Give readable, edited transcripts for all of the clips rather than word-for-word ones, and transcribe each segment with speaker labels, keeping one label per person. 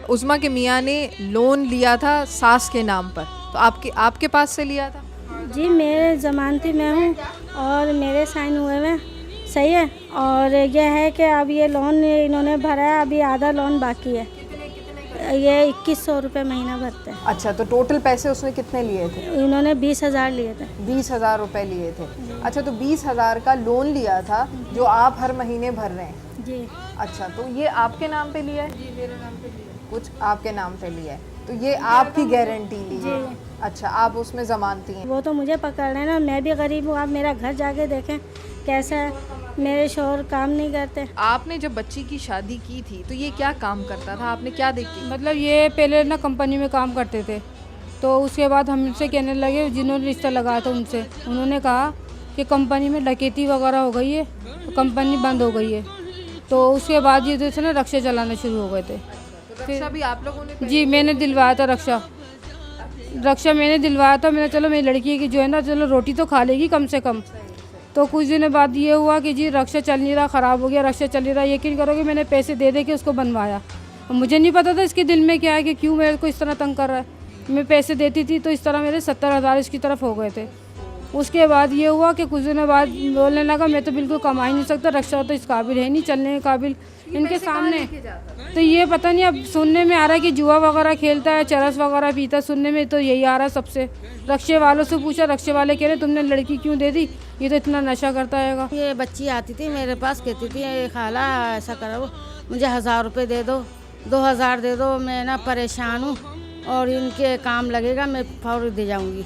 Speaker 1: उज़्मा के मियाँ ने लोन लिया था सास के नाम पर, तो आपके पास से लिया था?
Speaker 2: जी मेरे ज़मानती मैं हूँ और मेरे साइन हुए हुए सही है। और यह है कि अब ये लोन इन्होंने भरा है, अभी आधा लोन बाकी है। ये 2100 रुपये महीना भरते हैं।
Speaker 1: अच्छा, तो टोटल पैसे उसने कितने लिए थे?
Speaker 2: इन्होंने 20,000 लिए थे।
Speaker 1: 20,000 रुपये लिए थे। अच्छा, तो 20,000 का लोन लिया था जो आप हर महीने भर रहे हैं?
Speaker 2: जी।
Speaker 1: अच्छा, तो ये आपके नाम पे लिया है? जी मेरे नाम पे लिया है। कुछ आपके नाम पे लिया है, तो ये आपकी गारंटी ली है? अच्छा, आप उसमें ज़मानती हैं?
Speaker 2: वो तो मुझे पकड़ रहे हैं ना, मैं भी गरीब हूँ। आप मेरा घर जाके देखें कैसा है। मेरे शौहर काम नहीं करते।
Speaker 1: आपने जब बच्ची की शादी की थी तो ये क्या काम करता था, आपने क्या देख के?
Speaker 3: मतलब ये पहले ना कंपनी में काम करते थे, तो उसके बाद हमसे कहने लगे, जिन्होंने रिश्ता लगाया था उनसे, उन्होंने कहा कि कंपनी में डकैती वगैरह हो गई है, तो कंपनी बंद हो गई है। तो उसके बाद ये जैसे ना रक्षा चलाना शुरू हो गए थे।
Speaker 1: रक्षा भी आप लोगों ने?
Speaker 3: जी मैंने दिलवाया था रक्षा मैंने दिलवाया था। मैंने चलो मेरी लड़की की जो है ना, चलो रोटी तो खा लेगी कम से कम। तो कुछ दिनों बाद ये हुआ कि जी रक्षा चल नहीं रहा, ख़राब हो गया, रक्षा चल नहीं रहा। यकीन करोगे मैंने पैसे दे दे के उसको बनवाया। मुझे नहीं पता था इसके दिल में क्या है कि क्यों मेरे को इस तरह तंग कर रहा है। मैं पैसे देती थी तो इस तरह मेरे 70,000 इसकी तरफ हो गए थे। उसके बाद ये हुआ कि कुछ दिनों बाद बोलने लगा मैं तो बिल्कुल कमा ही नहीं सकता, रक्षा तो इस काबिल है नहीं, चलने के काबिल इनके सामने। तो ये पता नहीं, अब सुनने में आ रहा है कि जुआ वगैरह खेलता है, चरस वगैरह पीता, सुनने में तो यही आ रहा है सबसे। रक्षे वालों से पूछा, रक्षे वाले कह रहे तुमने लड़की क्यों दे दी, ये तो इतना नशा करता है।
Speaker 2: ये बच्ची आती थी मेरे पास, कहती थी खाला ऐसा करो, मुझे 1000 रुपये दे दो, 2000 दे दो, मैं ना परेशान हूँ और इनके काम लगेगा, मैं फौरी दे जाऊँगी।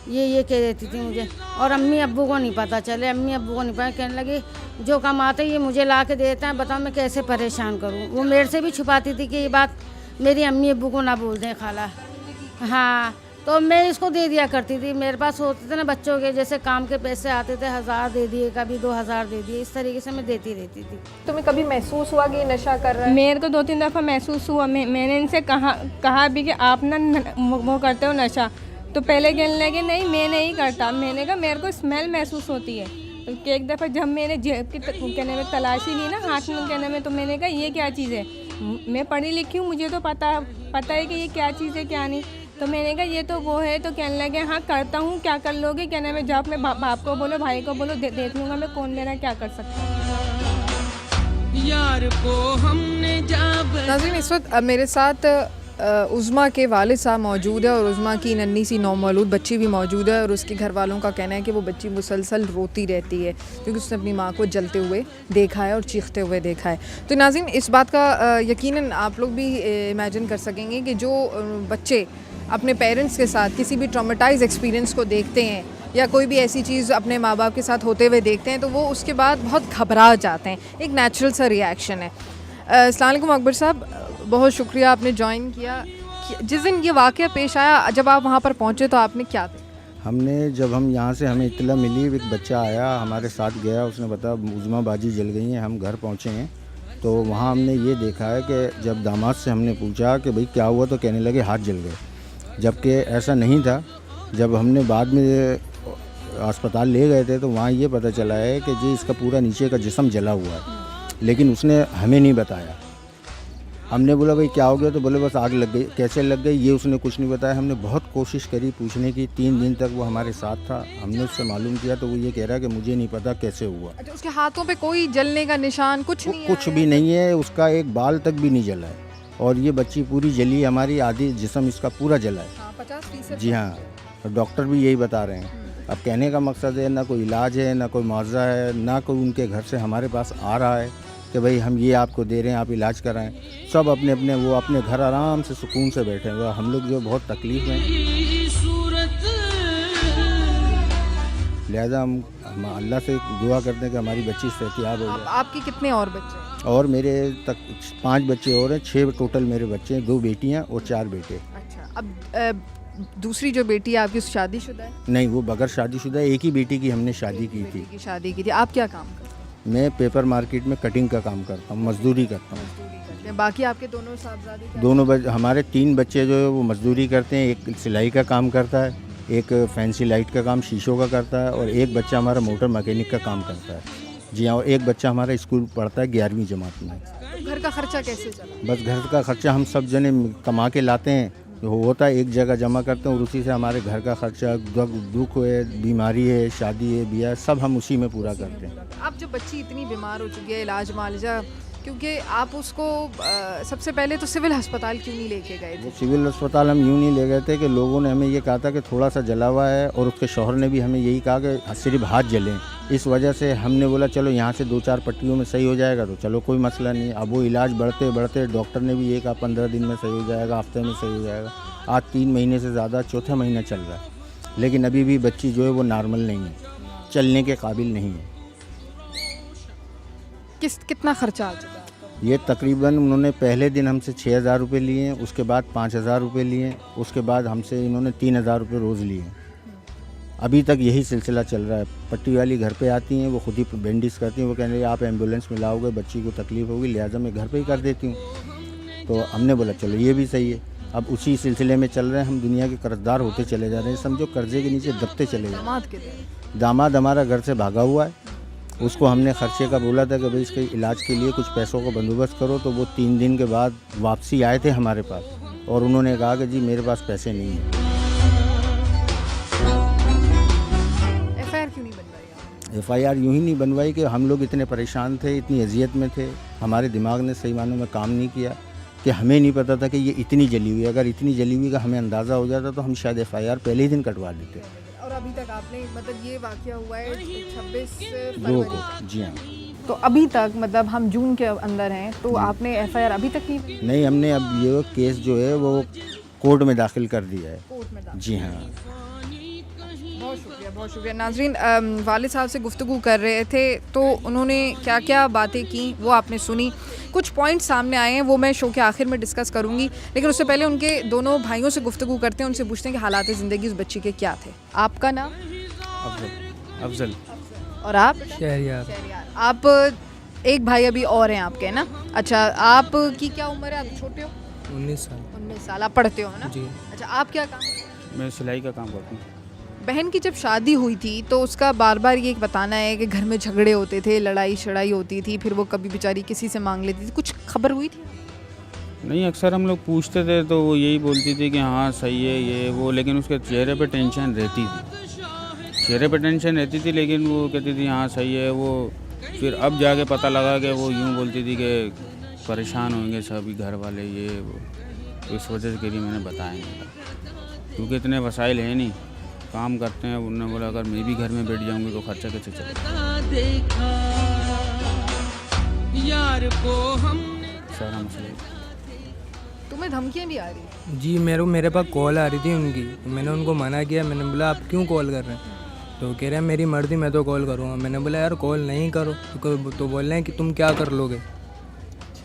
Speaker 2: ये कह देती थी मुझे। और अम्मी अब्बू को नहीं पता चले, अम्मी अब्बू को नहीं पता। कहने लगी जो कमाते ये मुझे ला के देता है, बताओ मैं कैसे परेशान करूं। वो मेरे से भी छुपाती थी कि ये बात मेरी अम्मी अब्बू को ना बोल दें खाला। हाँ, तो मैं इसको दे दिया करती थी। मेरे पास होते थे ना बच्चों के, जैसे काम के पैसे आते थे, 1000 दे दिए, कभी 2000 दे दिए, इस तरीके से मैं देती रहती थी।
Speaker 1: तुम्हें कभी महसूस हुआ कि ये नशा कर रहा है?
Speaker 3: मेरे को 2-3 दफ़ा महसूस हुआ। मैंने इनसे कहा भी कि आप ना वो करते हो नशा, तो पहले कहने लगे नहीं मैं नहीं करता। मैंने कहा मेरे को स्मेल महसूस होती है। तो एक दफ़ा जब मैंने जेब की कहने में तलाशी ली ना हाथ में कहने में, तो मैंने कहा ये क्या चीज़ है, मैं पढ़ी लिखी हूँ, मुझे तो पता है कि ये क्या चीज़ है क्या नहीं। तो मैंने कहा ये तो वो है। तो कहने लगे हाँ करता हूँ, क्या कर लोगे, कहने में जब मैं बाप को बोलो भाई को बोलो, देख लूँगा मैं कौन मेरा क्या कर सकता हूँ।
Speaker 4: यार को हमने
Speaker 1: नाज़रीन, इस वक्त मेरे साथ उज़्मा के वालिद साहब मौजूद है और उज़्मा की नन्ही सी नौमौलूद बच्ची भी मौजूद है। और उसके घर वालों का कहना है कि वो बच्ची मुसलसल रोती रहती है क्योंकि उसने अपनी माँ को जलते हुए देखा है और चीखते हुए देखा है। तो नाज़रीन, इस बात का यकीनन आप लोग भी इमेजिन कर सकेंगे कि जो बच्चे अपने पेरेंट्स के साथ किसी भी ट्रॉमेटाइज एक्सपीरियंस को देखते हैं या कोई भी ऐसी चीज़ अपने माँ बाप के साथ होते हुए देखते हैं, तो वो उसके बाद बहुत घबरा जाते हैं। एक नेचुरल सा रिएक्शन है। अस्सलाम वालेकुम अकबर साहब, बहुत शुक्रिया आपने ज्वाइन किया। जिस दिन ये वाक़या पेश आया, जब आप वहाँ पर पहुँचे तो आपने क्या देखा?
Speaker 5: जब हम यहाँ से हमें इत्तला मिली, एक बच्चा आया हमारे साथ गया, उसने बताया उज़्मा बाजी जल गई हैं। हम घर पहुँचे हैं तो वहाँ हमने ये देखा है कि जब दामाद से हमने पूछा कि भाई क्या हुआ, तो कहने लगे हाथ जल गए, जबकि ऐसा नहीं था। जब हमने बाद में अस्पताल ले गए थे तो वहाँ ये पता चला है कि जी इसका पूरा नीचे का जिस्म जला हुआ है, लेकिन उसने हमें नहीं बताया। हमने बोला भाई क्या हो गया, तो बोले बस आग लग गई। कैसे लग गई ये उसने कुछ नहीं बताया। हमने बहुत कोशिश करी पूछने की, 3 दिन तक वो हमारे साथ था। हमने उससे मालूम किया तो वो ये कह रहा है कि मुझे नहीं पता कैसे हुआ।
Speaker 1: अच्छा, उसके हाथों पे कोई जलने का निशान कुछ नहीं है?
Speaker 5: कुछ भी नहीं है, उसका एक बाल तक भी नहीं जला है। और ये बच्ची पूरी जली, हमारी आधी जिस्म इसका पूरा जला है।
Speaker 1: 50%?
Speaker 5: जी हाँ, तो डॉक्टर भी यही बता रहे हैं। अब कहने का मकसद है ना कोई इलाज है, ना कोई मुआवजा है, ना कोई उनके घर से हमारे पास आ रहा है कि भाई हम ये आपको दे रहे हैं, आप इलाज कराएं। सब वो अपने घर आराम से सुकून से बैठे हैं। हम लोग जो बहुत तकलीफ़ में, लिहाजा हम अल्लाह से दुआ करते हैं कि हमारी बच्ची सेहतियाब हो जाए।
Speaker 1: आपकी कितने और बच्चे?
Speaker 5: और मेरे तक 5 बच्चे और हैं, 6 टोटल मेरे बच्चे हैं, 2 बेटियाँ और 4 बेटे।
Speaker 1: अच्छा, अब दूसरी जो बेटी है आपकी शादीशुदा है?
Speaker 5: नहीं, वो बगैर शादीशुदा है। एक ही बेटी की हमने शादी की थी।
Speaker 1: शादी की थी। आप क्या काम करते हैं?
Speaker 5: मैं पेपर मार्केट में कटिंग का काम करता हूँ, मजदूरी करता हूँ।
Speaker 1: बाकी आपके दोनों साहबजादे?
Speaker 5: दोनों हमारे 3 बच्चे जो है वो मजदूरी करते हैं। एक सिलाई का काम करता है, एक फैंसी लाइट का काम शीशों का करता है, और एक बच्चा हमारा मोटर मैकेनिक का काम करता है। जी हाँ, और एक बच्चा हमारा स्कूल पढ़ता है 11वीं जमात में।
Speaker 1: घर घर का खर्चा कैसे चला?
Speaker 5: बस घर का खर्चा हम सब जने कमा के लाते हैं, जो होता है एक जगह जमा करते हैं और उसी से हमारे घर का खर्चा, दुख है, बीमारी है, शादी है, ब्याह, सब हम उसी में पूरा करते हैं।
Speaker 1: अब जब बच्ची इतनी बीमार हो चुकी है, इलाज मालजा, क्योंकि आप उसको सबसे पहले तो सिविल अस्पताल क्यों नहीं लेके गए थे?
Speaker 5: वो सिविल अस्पताल हम यूँ नहीं ले गए थे कि लोगों ने हमें ये कहा था कि थोड़ा सा जला हुआ है, और उसके शौहर ने भी हमें यही कहा कि सिर्फ हाथ जलें। इस वजह से हमने बोला चलो यहाँ से 2-4 पट्टियों में सही हो जाएगा तो चलो कोई मसला नहीं। अब वो इलाज बढ़ते बढ़ते डॉक्टर ने भी ये कहा 15 दिन में सही हो जाएगा, हफ्ते में सही हो जाएगा। आज 3 महीने से ज़्यादा, चौथा महीना चल रहा है, लेकिन अभी भी बच्ची जो है वो नॉर्मल नहीं है, चलने के काबिल नहीं है।
Speaker 1: कितना खर्चा आ चुका है?
Speaker 5: ये तकरीबन उन्होंने पहले दिन हमसे 6,000 रुपये लिए, उसके बाद 5,000 रुपये लिए, उसके बाद हमसे इन्होंने 3,000 रुपये रोज़ लिए। अभी तक यही सिलसिला चल रहा है। पट्टी वाली घर पे आती हैं, वो खुद ही बैंडेज करती हैं, वो कह रही है आप एम्बुलेंस में लाओगे, बच्ची को तकलीफ़ होगी, लिहाजा मैं घर पे ही कर देती हूँ। तो हमने बोला चलो ये भी सही है। अब उसी सिलसिले में चल रहे हैं, हम दुनिया के कर्जदार होते चले जा रहे हैं, समझो कर्जे के नीचे दबते चले जा रहे हैं। दामाद हमारा घर से भागा हुआ है, उसको हमने खर्चे का बोला था कि भाई इसके इलाज के लिए कुछ पैसों का बंदोबस्त करो, तो वो 3 दिन के बाद वापसी आए थे हमारे पास और उन्होंने कहा कि जी मेरे पास पैसे नहीं हैं।
Speaker 1: एफआईआर क्यों नहीं बनवाई?
Speaker 5: एफआईआर यूँ ही नहीं बनवाई कि हम लोग इतने परेशान थे, इतनी अजियत में थे, हमारे दिमाग ने सही मानों में काम नहीं किया कि हमें नहीं पता था कि ये इतनी जली हुई है। अगर इतनी जली हुई का हमें अंदाज़ा हो जाता तो हम शायद एफआईआर पहले ही दिन कटवा देते।
Speaker 1: और अभी तक आपने, मतलब ये वाकया हुआ है 26
Speaker 5: दो
Speaker 1: फरवरी
Speaker 5: को, जी हाँ।
Speaker 1: तो अभी तक, मतलब हम जून के अंदर हैं, तो आपने एफआईआर अभी तक नहीं?
Speaker 5: हमने अब ये केस जो है वो कोर्ट में दाखिल कर दिया है।
Speaker 1: कोर्ट में दाखिल?
Speaker 5: जी हाँ।
Speaker 1: बहुत शुक्रिया नाजरीन। वालिद साहब से गुफ्तगू कर रहे थे तो उन्होंने क्या क्या बातें की वो आपने सुनी। कुछ पॉइंट सामने आए हैं वो मैं शो के आखिर में डिस्कस करूंगी, लेकिन उससे पहले उनके दोनों भाइयों से गुफ्तगू करते हैं, उनसे पूछते हैं कि हालात ज़िंदगी उस बच्ची के क्या थे। आपका नाम?
Speaker 6: अफजल।
Speaker 1: और आप?
Speaker 3: शहरियार।
Speaker 1: आप एक भाई अभी और हैं आपके, ना? अच्छा, आपकी क्या उम्र है? आप छोटे हो?
Speaker 3: 19 साल।
Speaker 1: 19 साल। आप पढ़ते हो ना?
Speaker 3: जी।
Speaker 1: अच्छा, आप क्या काम?
Speaker 6: मैं सिलाई का काम करता हूँ।
Speaker 1: बहन की जब शादी हुई थी तो उसका बार बार ये बताना है कि घर में झगड़े होते थे, लड़ाई शड़ाई होती थी, फिर वो कभी बेचारी किसी से मांग लेती थी। कुछ खबर हुई थी?
Speaker 6: नहीं, अक्सर हम लोग पूछते थे तो वो यही बोलती थी कि हाँ सही है ये वो, लेकिन उसके चेहरे पे टेंशन रहती थी, चेहरे पे टेंशन रहती थी, लेकिन वो कहती थी हाँ सही है वो। फिर अब जाके पता लगा कि वो यूँ बोलती थी कि परेशान होंगे सभी घर वाले ये वो, तो इस वजह से मैंने बताया नहीं, क्योंकि इतने वसाइल हैं नहीं, काम करते हैं। उन्होंने बोला अगर मैं भी घर में बैठ जाऊंगी तो खर्चा कैसे चलेगा।
Speaker 4: देखा यार को हमने
Speaker 6: सारा मसला।
Speaker 1: तुम्हें धमकियाँ भी आ रही हैं?
Speaker 7: जी, मेरे पास कॉल आ रही थी उनकी, तो मैंने उनको मना किया। मैंने बोला आप क्यों कॉल कर रहे हैं? तो कह रहे हैं मेरी मर्जी, मैं तो कॉल करूँगा। मैंने बोला यार कॉल नहीं करो, तो बोल रहे हैं कि तुम क्या कर लोगे,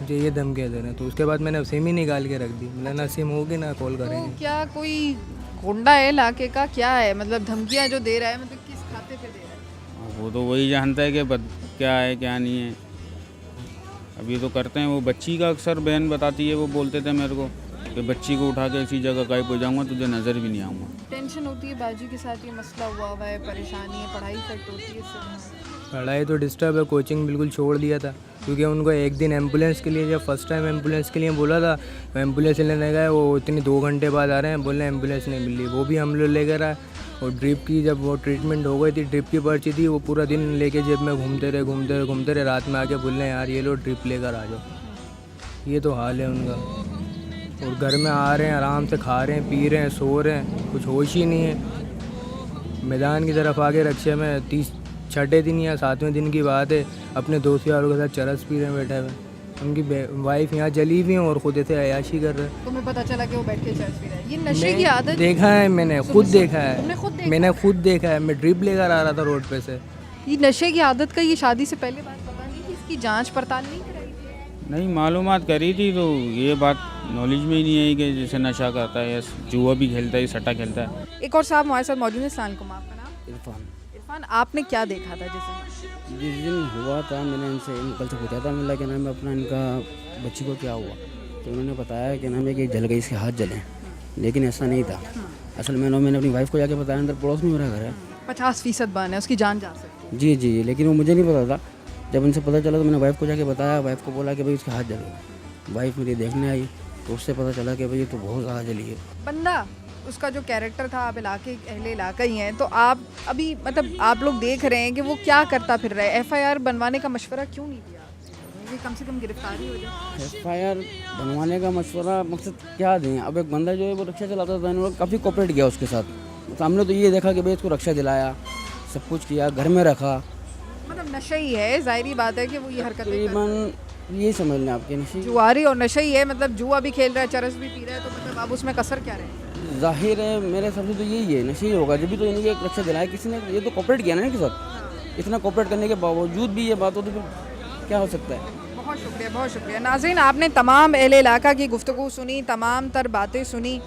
Speaker 7: मुझे ये धमकियाँ दे रहे हैं। तो उसके बाद मैंने सिम ही निकाल के रख दी। बोला ना सिम होगी ना कॉल करेंगे।
Speaker 1: तो क्या कोई गुंडा है इलाके का, क्या है? मतलब धमकियाँ जो दे रहा है, मतलब किस खाते पे दे रहा है?
Speaker 6: वो तो वही जानता है कि क्या है क्या नहीं है। अब ये तो करते हैं। वो बच्ची का अक्सर बहन बताती है, वो बोलते थे मेरे को कि बच्ची को उठा के इसी जगह गायब हो जाऊंगा, तुझे नज़र भी नहीं आऊँगा।
Speaker 1: टेंशन होती है, बाजी के साथ ये मसला हुआ है, परेशानी है, पढ़ाई इफेक्ट होती है इससे?
Speaker 7: पढ़ाई तो डिस्टर्ब है, कोचिंग बिल्कुल छोड़ दिया था, क्योंकि उनको एक दिन एम्बुलेंस के लिए, जब फर्स्ट टाइम एम्बुलेंस के लिए बोला था, एम्बुलेंस लेने गए, वो इतनी 2 घंटे बाद आ रहे हैं, बोल रहे हैं एम्बुलेंस नहीं मिल रही। वो भी हम लोग लेकर आए। और ड्रिप की जब वो ट्रीटमेंट हो गई थी, ड्रिप की पर्ची थी, वो पूरा दिन लेके जेब में घूमते रहे। रात में आके बोल रहे हैं यार ये लो ड्रिप लेकर आ जाओ। ये तो हाल है उनका। और घर में आ रहे हैं, आराम से खा रहे हैं, पी रहे हैं, सो रहे हैं, कुछ होश ही नहीं है। मैदान की तरफ आगे रक्षा में 6ठे दिन या 7वें दिन की बात है, अपने दोस्त यारों के साथ चरस पी रहे हैं बैठे हुए। उनकी वाइफ यहाँ जली हुई है और खुद ऐसे अयाशी कर रहे हैं।
Speaker 1: तुम्हें पता चला कि वो बैठ के चर्च पी रहा है? ये नशे की आदत
Speaker 7: देखा है मैंने, खुद देखा है।
Speaker 1: तुमने खुद देखा?
Speaker 7: मैंने खुद देखा है। मैं ड्रिप लेकर आ रहा था रोड पे से।
Speaker 1: ये नशे की आदत का ये शादी से पहले बात पता नहीं थी? इसकी जांच पड़ताल नहीं कराई थी?
Speaker 6: नहीं, मालूमात करी थी तो ये बात नॉलेज में ही नहीं आई कि जैसे नशा करता है या जुआ भी खेलता है, सट्टा खेलता है।
Speaker 1: एक और साहब हमारे साथ मौजूद है। अस्सलाम वालेकुम, आपका नाम?
Speaker 8: इरफान।
Speaker 1: इरफान, आपने क्या देखा था
Speaker 8: जिस दिन हुआ था, मैंने इनसे कल से पूछा था, मतलब क्या नाम है अपना, इनका बच्ची को क्या हुआ, तो उन्होंने बताया कि नाम है कि जल गई, इसके हाथ जले, लेकिन ऐसा नहीं था। असल में मैंने अपनी वाइफ को जाके बताया, अंदर पड़ोस में मेरा घर है,
Speaker 1: 50% बन है, उसकी जान जा सकती है।
Speaker 8: जी, लेकिन वो मुझे नहीं पता था। जब उनसे पता चला तो मैंने वाइफ को जाके बताया, वाइफ को बोला कि भाई उसके हाथ जल गए। वाइफ मेरी देखने आई तो उससे पता चला कि भाई ये तो बहुत ज़्यादा जली है।
Speaker 1: बंदा उसका जो कैरेक्टर था, आप अहले इलाका ही हैं, तो आप अभी मतलब आप लोग देख रहे हैं कि वो क्या करता फिर रहा है। एफआईआर बनवाने का मशवरा क्यों नहीं दिया? ये कम से कम गिरफ्तारी हो जाए।
Speaker 8: एफआईआर बनवाने का मशवरा मकसद क्या दें? अब एक बंदा जो है वो रिक्शा चलाता था, इन्होंने काफ़ी कोऑपरेट किया उसके साथ। तो हमने तो ये देखा कि भाई इसको रिक्शा दिलाया, सब कुछ किया, घर में रखा।
Speaker 1: मतलब नशा ही है, जाहिर बात है कि वो ये हरकतें
Speaker 8: तकरीबन ये समझ लें आपके नशे
Speaker 1: जुआरी और नशा ही है। मतलब जुआ भी खेल रहा है, चरस भी पी रहा है, तो मतलब अब उसमें कसर क्या रहे?
Speaker 8: जाहिर है मेरे हिसाब से तो यही है, नशे ही होगा। जब भी तो इन्हें एक रिक्शा दिलाया किसी ने, ये तो कोऑपरेट किया ना इनके साथ। इतना कोऑपरेट करने के बावजूद भी ये बात हो तो फिर क्या हो सकता है?
Speaker 1: बहुत शुक्रिया, बहुत शुक्रिया। नाज़रीन, आपने तमाम अहले इलाका की गुफ्तगू सुनी, तमाम तर बातें सुनी।